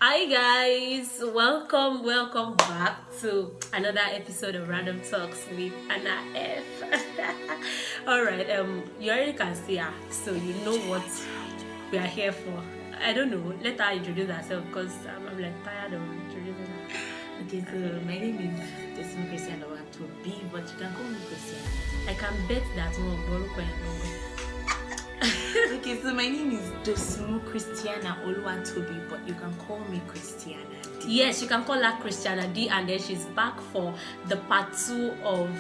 Hi guys, welcome back to another episode of Random Talks with Anna F. All right, you already can see her, so you know what we are here for. I don't know. Let her introduce herself because I'm like tired of introducing her. Okay, so my name is Christiana Dee, but you can call me Christiana. I can bet that one. Okay, so my name is Christiana Oluwatobi, but you can call me Christiana Dee. Yes, you can call her Christiana Dee, and then she's back for the part 2 of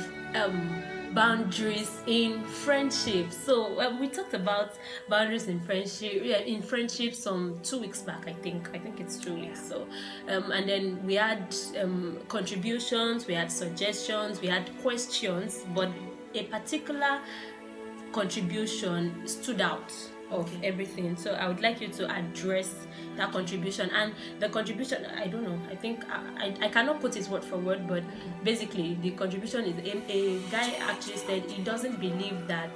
boundaries in friendship. So we talked about boundaries in friendship some 2 weeks back. I think it's 2 weeks. So and then we had contributions, we had suggestions, we had questions, but a particular contribution stood out of everything. So I would like you to address that contribution. And the contribution, I don't know, I think I cannot put it word for word, but basically the contribution is a guy actually said he doesn't believe that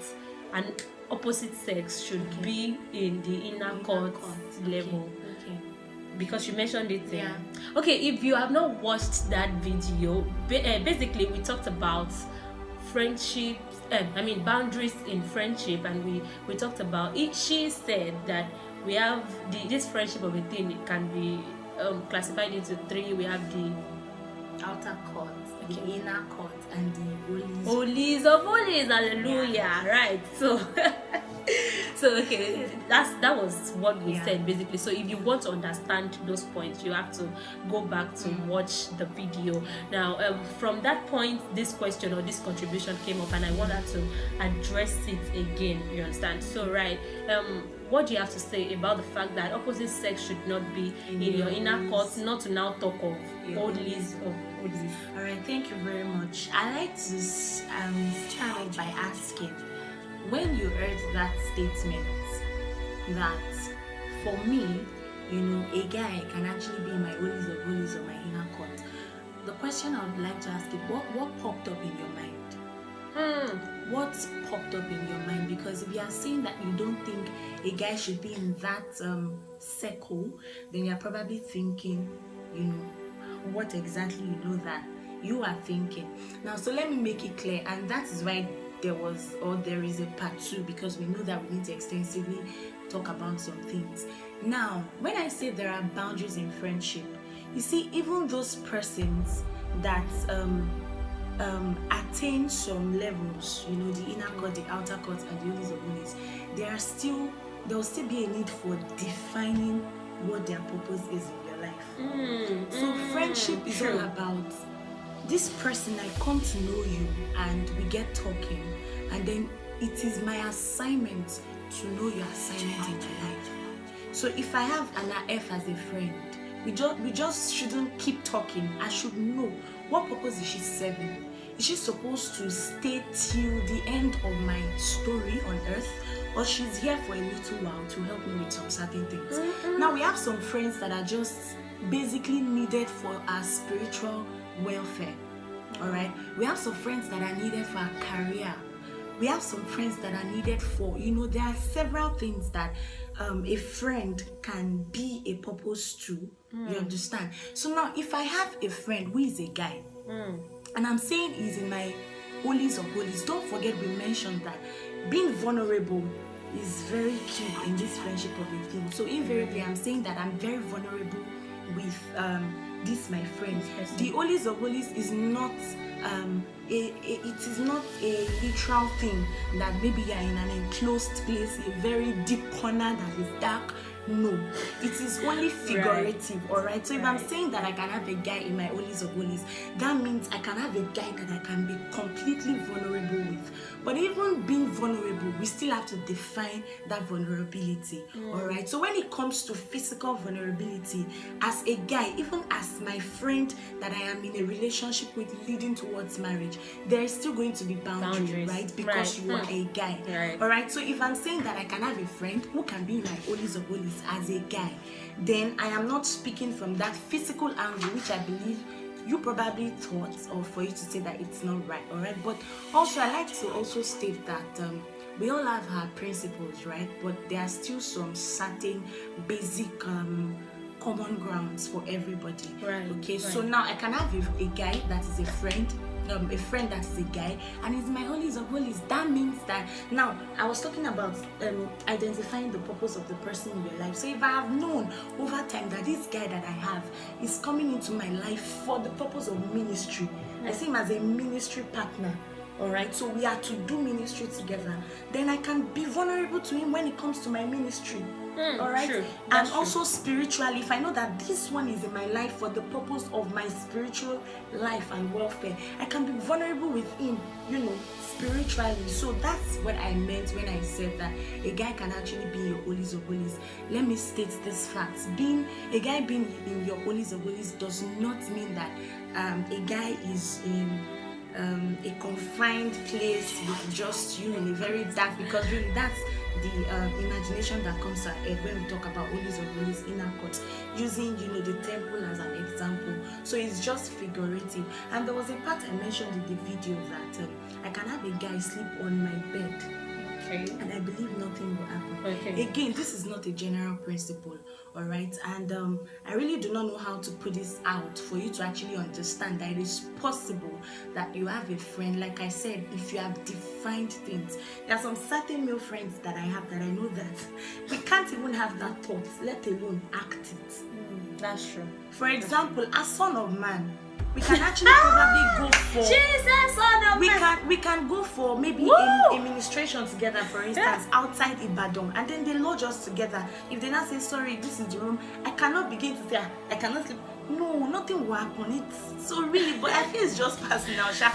an opposite sex should be in the inner court level. Because you mentioned it. Okay, if you have not watched that video, basically we talked about friendship, boundaries in friendship, and we talked about it. She said that we have this friendship of a thing. It can be classified into 3. We have the outer court, the inner court, and the holies. Hallelujah. Right. So okay, that was what we said basically. So if you want to understand those points, you have to go back to watch the video. Now from that point, this question or this contribution came up, and I wanted to address it again. You understand? So right, what do you have to say about the fact that opposite sex should not be in your inner court, not to now talk of holies of holies? All right, thank you very much. I like to start off by asking, when you heard that statement that for me, a guy can actually be my holies of holies or my inner court, the question I would like to ask is, what popped up in your mind? What popped up in your mind? Because if you are saying that you don't think a guy should be in that circle, then you're probably thinking, what exactly that you are thinking. Now, so let me make it clear, and that is why there is a part 2, because we know that we need to extensively talk about some things. Now, when I say there are boundaries in friendship, you see, even those persons that attain some levels, the inner court, the outer court, and the holies of holies, there will still be a need for defining what their purpose is in your life. So friendship is all about this person. I come to know you and we get talking, and then it is my assignment to know your assignment in my life. So if I have Anna F as a friend, we just shouldn't keep talking. I should know what purpose is she serving. Is she supposed to stay till the end of my story on earth, or she's here for a little while to help me with some certain things? Now we have some friends that are just basically needed for our spiritual welfare. All right, we have some friends that are needed for our career. We have some friends that are needed for, there are several things that a friend can be a purpose to. You understand? So now, if I have a friend who is a guy, and I'm saying he's in my holies of holies, don't forget we mentioned that being vulnerable is very key in this friendship of a thing. So invariably, I'm saying that I'm very vulnerable with this my friend. The holies of holies is not it is not a literal thing that maybe you're in an enclosed place, a very deep corner that is dark. No, it is only figurative. Alright, so if I'm saying that I can have a guy in my holies of holies, that means I can have a guy that I can be completely vulnerable with. But even being vulnerable, we still have to define that vulnerability. Alright, so when it comes to physical vulnerability, as a guy, even as my friend that I am in a relationship with leading towards marriage, there is still going to be boundaries. Right? Because you are a guy. Alright, so if I'm saying that I can have a friend who can be in my holies of holies as a guy, then I am not speaking from that physical angle, which I believe you probably thought, or for you to say that it's not right. Alright, but also I like to also state that we all have our principles, right? But there are still some certain basic common grounds for everybody. Right. Okay. Right. So now I can have a guy that is a friend that is a guy, and he's my holies of holies. That means that now I was talking about identifying the purpose of the person in your life. So if I have known over time that this guy that I have is coming into my life for the purpose of ministry, I see him as a ministry partner. All right, so we are to do ministry together. Then I can be vulnerable to him when it comes to my ministry. All right, true. And also spiritually, if I know that this one is in my life for the purpose of my spiritual life and welfare, I can be vulnerable with him, spiritually. So that's what I meant when I said that a guy can actually be your holies of holies. Let me state this fact: a guy being in your holies of holies does not mean that a guy is in a confined place with just you in a very dark, because really that's the imagination that comes to our head when we talk about holies of holies, inner court, using the temple as an example. So it's just figurative. And there was a part I mentioned in the video that I can have a guy sleep on my bed. Okay. And I believe nothing will happen. Okay. Again, this is not a general principle, all right? And I really do not know how to put this out for you to actually understand that it is possible that you have a friend. Like I said, if you have defined things, there are some certain male friends that I have that I know that we can't even have that thought, let alone act it. That's true. For example, as son of man, we can actually probably go for Jesus, we can go for maybe a ministration together, for instance, outside Ibadan, and then they lodge us together. If they not say sorry, this is the room, I cannot begin to say I cannot sleep. No, nothing will happen. It's so really, but I feel it's just personal, Sha.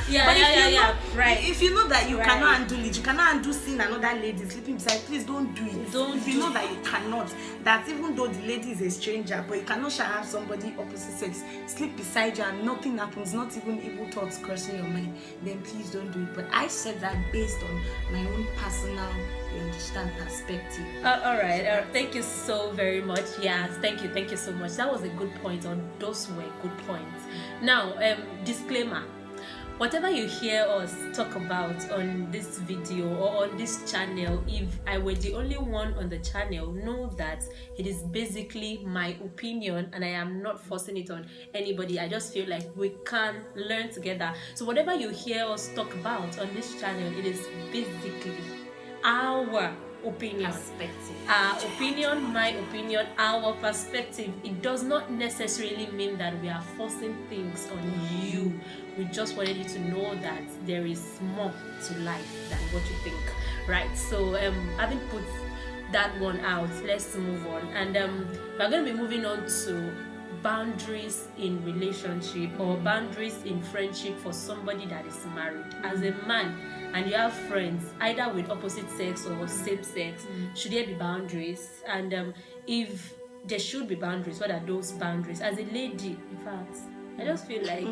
Right. If you know that you cannot handle it, you cannot handle seeing another lady sleeping beside, please don't do it. If you know that you cannot, that even though the lady is a stranger, but you cannot have somebody opposite sex sleep beside you and nothing happens, not even evil thoughts crossing your mind, then please don't do it. But I said that based on my own personal, you understand, perspective. All right. Thank you so very much. Yes, thank you so much. That was a good point. Those were good points. Now, disclaimer: whatever you hear us talk about on this video or on this channel, if I were the only one on the channel, know that it is basically my opinion and I am not forcing it on anybody. I just feel like we can learn together. So whatever you hear us talk about on this channel, it is basically our opinion, my opinion, our perspective. It does not necessarily mean that we are forcing things on you. We just wanted you to know that there is more to life than what you think, right? So having put that one out, let's move on, and we're going to be moving on to boundaries in relationship or boundaries in friendship for somebody that is married. As a man and you have friends either with opposite sex or same sex, should there be boundaries? And if there should be boundaries, what are those boundaries? As a lady, in fact, I just feel like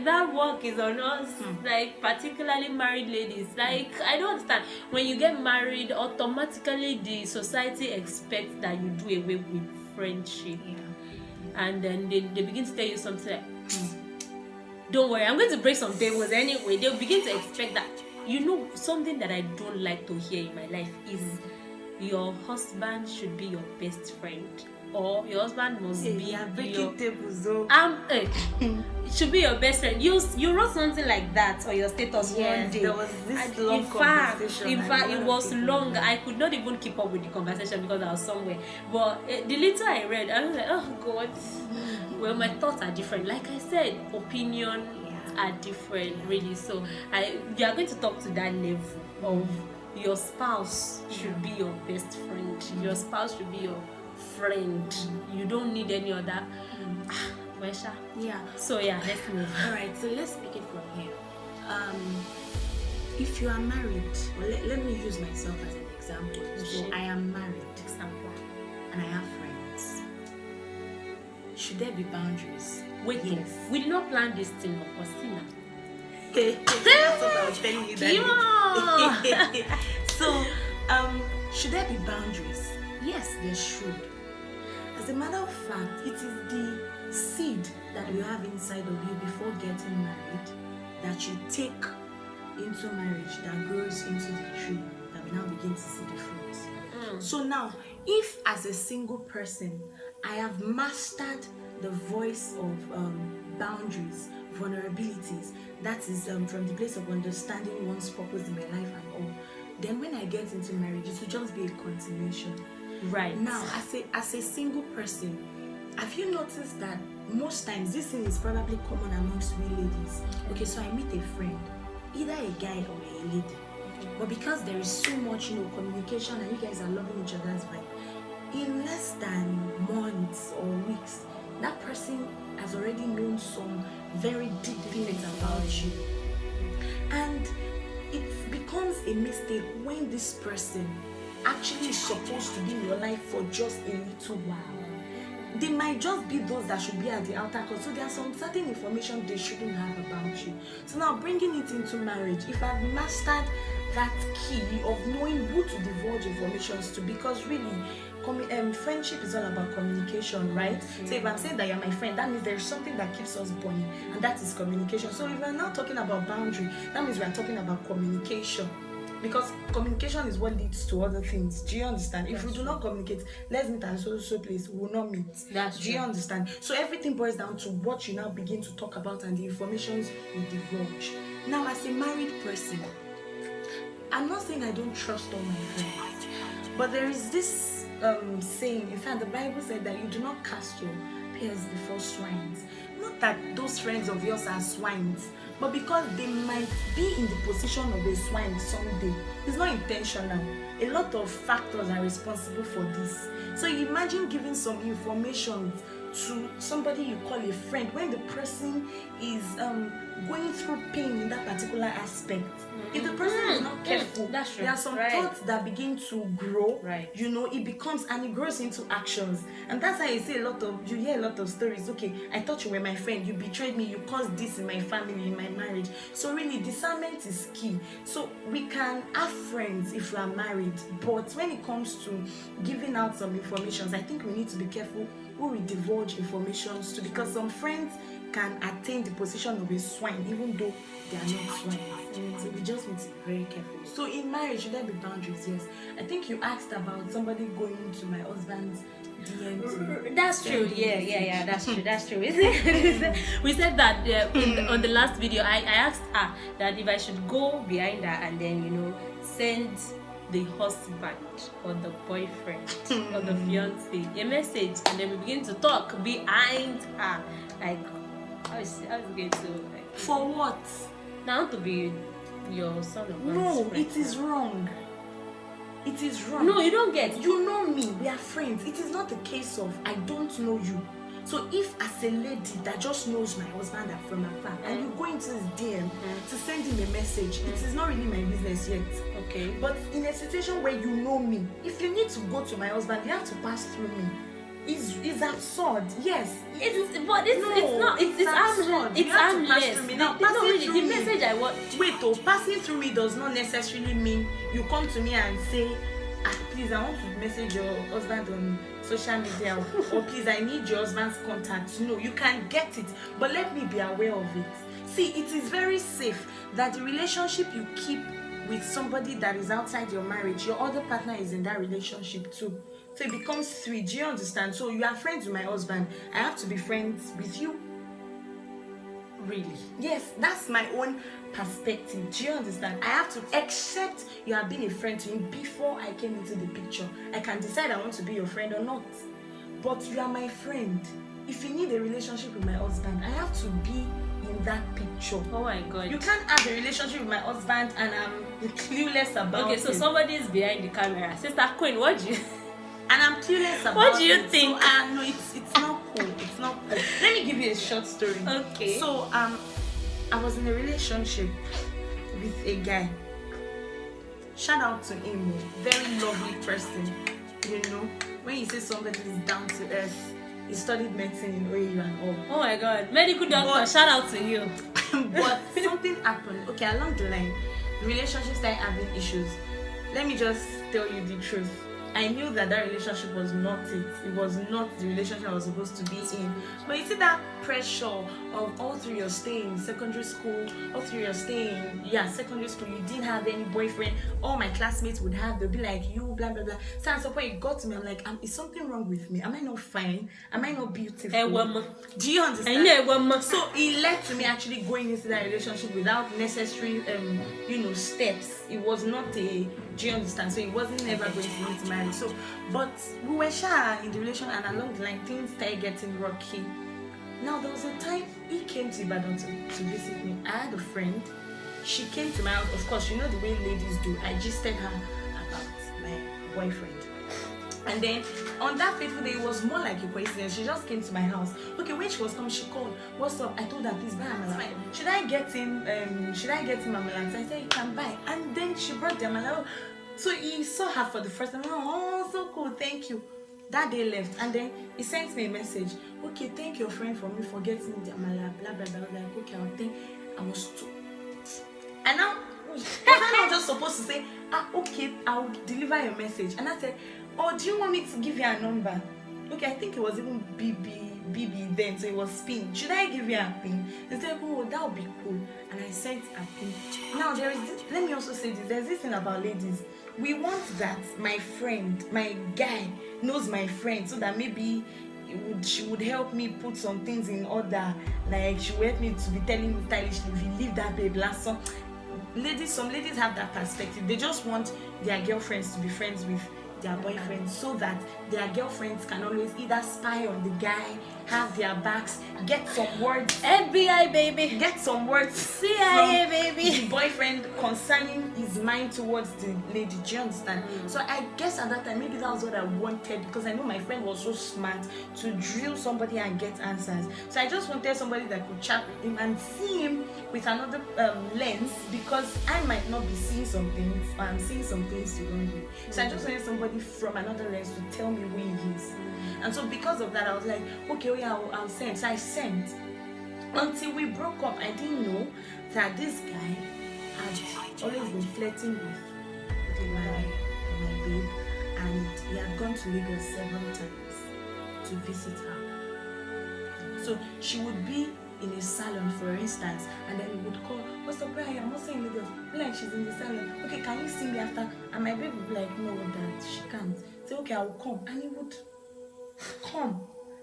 that work is on us, like particularly married ladies. Like, I don't understand. When you get married, automatically the society expects that you do away with friendship, and then they begin to tell you something like, don't worry, I'm going to break some tables anyway. They'll begin to expect that. Something that I don't like to hear in my life is your husband should be your best friend, or your husband must be breaking tables. Should be your best friend. You wrote something like that on your status one day. There was this long conversation. In fact, it was long. I could not even keep up with the conversation because I was somewhere. But the little I read, I was like, oh God. Well, my thoughts are different. Like I said, opinions are different, really. So we are going to talk to that level of your spouse should be your best friend. Your spouse should be your friend. You don't need any other. So let's move. All right, so let's pick it from here. If you are married, let me use myself as an example. So I am married, and I have friends. Should there be boundaries? Wait, yes. We did not plan this thing, of course. That's what I was telling you that. So, should there be boundaries? Yes, there should. As a matter of fact, it is the seed that you have inside of you before getting married that you take into marriage that grows into the tree that we now begin to see the fruits. So now, if as a single person I have mastered the voice of boundaries, vulnerabilities, that is from the place of understanding one's purpose in my life and all, then when I get into marriage, it will just be a continuation. Right. Now, as a single person, have you noticed that most times this thing is probably common amongst we ladies? Okay, so I meet a friend, either a guy or a lady, but because there is so much, communication, and you guys are loving each other's vibe, in less than months or weeks, that person has already known some very deep feelings about you, and it becomes a mistake when this person actually is supposed to be in your life for just a little while. They might just be those that should be at the outer court, so there are some certain information they shouldn't have about you. So now, bringing it into marriage, if I've mastered that key of knowing who to divulge informations to, because really friendship is all about communication, right? Mm-hmm. So if I'm saying that you're my friend, that means there's something that keeps us bonding, and that is communication. So if we're now talking about boundary, that means we're talking about communication, because communication is what leads to other things. Do you understand? If we do not communicate, let's meet at so place, we will not meet. Do you understand? So everything boils down to what you now begin to talk about and the informations you divulge. Now, as a married person, I'm not saying I don't trust all my friends, but there is this saying, in fact, the Bible said that you do not cast your pears before swines. Not that those friends of yours are swines, but because they might be in the position of a swine someday. It's not intentional. A lot of factors are responsible for this. So you imagine giving some information to somebody you call a friend when the person is going through pain in that particular aspect. If the person is not careful, there are some thoughts that begin to grow. It becomes, and it grows into actions. And that's why you hear a lot of stories. Okay, I thought you were my friend, you betrayed me, you caused this in my family, in my marriage. So really, discernment is key. So we can have friends if we are married, but when it comes to giving out some information, I think we need to be careful who we divulge information to, because some friends can attain the position of a swine even though they are not swine. So we just need to be very careful. So in marriage, should there be boundaries? Yes. I think you asked about somebody going to my husband's DM. That's true. Yeah. That's true. We said that on the last video. I asked her that if I should go behind her and then send the husband or the boyfriend or the fiance a message, and then we begin to talk behind her. Like, how is it going to, like, for what? Now to be your son or no, friend. It is wrong. It is wrong. No, you don't get. You know me. We are friends. It is not a case of I don't know you. So if as a lady that just knows my husband from afar, and you go into his DM to send him a message, it is not really my business yet. Okay. But in a situation where you know me, if you need to go to my husband, you have to pass through me. It's absurd. Yes. It's not. It's absurd. It's harmless. Now, passing through the me, message I want. Wait, passing through me does not necessarily mean you come to me and say, please, I want to message your husband on social media, or please, I need your husband's contact. No, you can get it, but let me be aware of it. See, it is very safe that the relationship you keep with somebody that is outside your marriage, your other partner is in that relationship too. So it becomes three. Do you understand? So you are friends with my husband, I have to be friends with you. Really? Yes, that's my own perspective. Do you understand? I have to accept you have been a friend to me before I came into the picture. I can decide I want to be your friend or not. But you are my friend. If you need a relationship with my husband, I have to be in that picture. Oh my God. You can't have a relationship with my husband and I'm clueless about it. Okay, so somebody is behind the camera. Sister Queen, what do you... And I'm clueless about it. What do you think? So, no, it's not cool. It's not cool. Let me give you a short story. Okay. So, I was in a relationship with a guy. Shout out to him. Very lovely person. When you say somebody is down to earth, he studied medicine in OAU and all. Oh my God. Medical doctor, shout out to you. But something happened. Okay, along the line, the relationship started having issues. Let me just tell you the truth. I knew that relationship was not it. It was not the relationship I was supposed to be in. But you see that pressure of all through your stay in secondary school, all through your stay in secondary school, you didn't have any boyfriend. All my classmates would have. They'll be like, you, blah blah blah. So at some point it got to me. I'm like, is something wrong with me? Am I not fine? Am I not beautiful? Do you understand? I know. So it led to me actually going into that relationship without necessary, steps. It was not a. Do you understand? So it wasn't ever going to lead to marriage. So, but we were shy in the relation, and along the line things started getting rocky. Now there was a time he came to Ibadan to visit me. I had a friend. She came to my house. Of course, you know the way ladies do. I gisted her about my boyfriend. And then on that fateful day, it was more like a coincidence. She just came to my house. Okay, when she was coming, she called. What's up? I told her, please buy amala. Should I get him amala? So I said, you can buy. And then she brought the amala. So he saw her for the first time. Oh, so cool, thank you. That day left, and then he sent me a message. Okay, thank your friend for me for getting the amala. Blah blah blah. Like, okay, I'll think. I was too. And now, was I not just supposed to say, okay, I'll deliver your message? And I said, oh, do you want me to give you a number? Okay, I think it was even BB then, so it was PIN. Should I give you a PIN? He said, oh, that would be cool. And I sent a PIN. Now, there is this, let me also say this. There's this thing about ladies. We want that my friend, my guy, knows my friend, so that maybe she would help me put some things in order. Like, she would help me to be telling me stylishly, if you leave that babe last song. Some ladies have that perspective. They just want their girlfriends to be friends with their boyfriends, so that their girlfriends can always either spy on the guy, have their backs, get some words. FBI baby. Get some words. CIA baby. The boyfriend concerning his mind towards the lady. Do you understand? So I guess at that time maybe that was what I wanted, because I know my friend was so smart to drill somebody and get answers. So I just wanted somebody that could chat with him and see him with another lens, because I might not be seeing some things, or I'm seeing some things the wrong way. So I just wanted somebody from another lens to tell me who he is. And so because of that, I was like, okay, I'll send. So I sent. Until we broke up, I didn't know that this guy had always been flirting with my babe, and he had gone to Lagos several times to visit her. So she would be in a salon, for instance, and then he would call, what's up, Brian? I'm also in Lagos. Like, she's in the salon. Okay, can you see me after? And my babe would be like, no, that she can't. Say, okay, I will come. And he would come.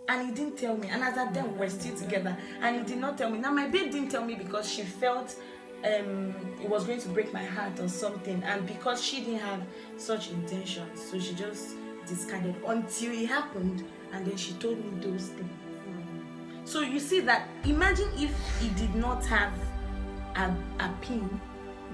And he didn't tell me. And as at then, we're still together. And he did not tell me. Now, my babe didn't tell me because she felt it was going to break my heart or something. And because she didn't have such intentions. So she just discarded until it happened. And then she told me those things. So you see that, imagine if he did not have a PIN,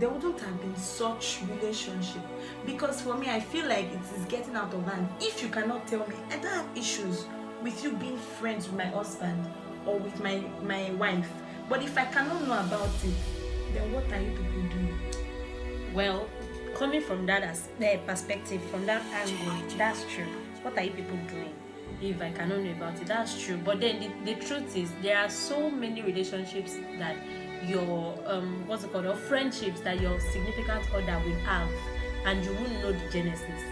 there wouldn't have been such relationship. Because for me, I feel like it is getting out of hand. If you cannot tell me, I don't have issues with you being friends with my husband or with my wife. But if I cannot know about it, then what are you people doing? Well, coming from that perspective, from that angle, that's true. What are you people doing? If I cannot know about it, that's true. But then the truth is, there are so many relationships that your or friendships that your significant other will have, and you won't know the genesis.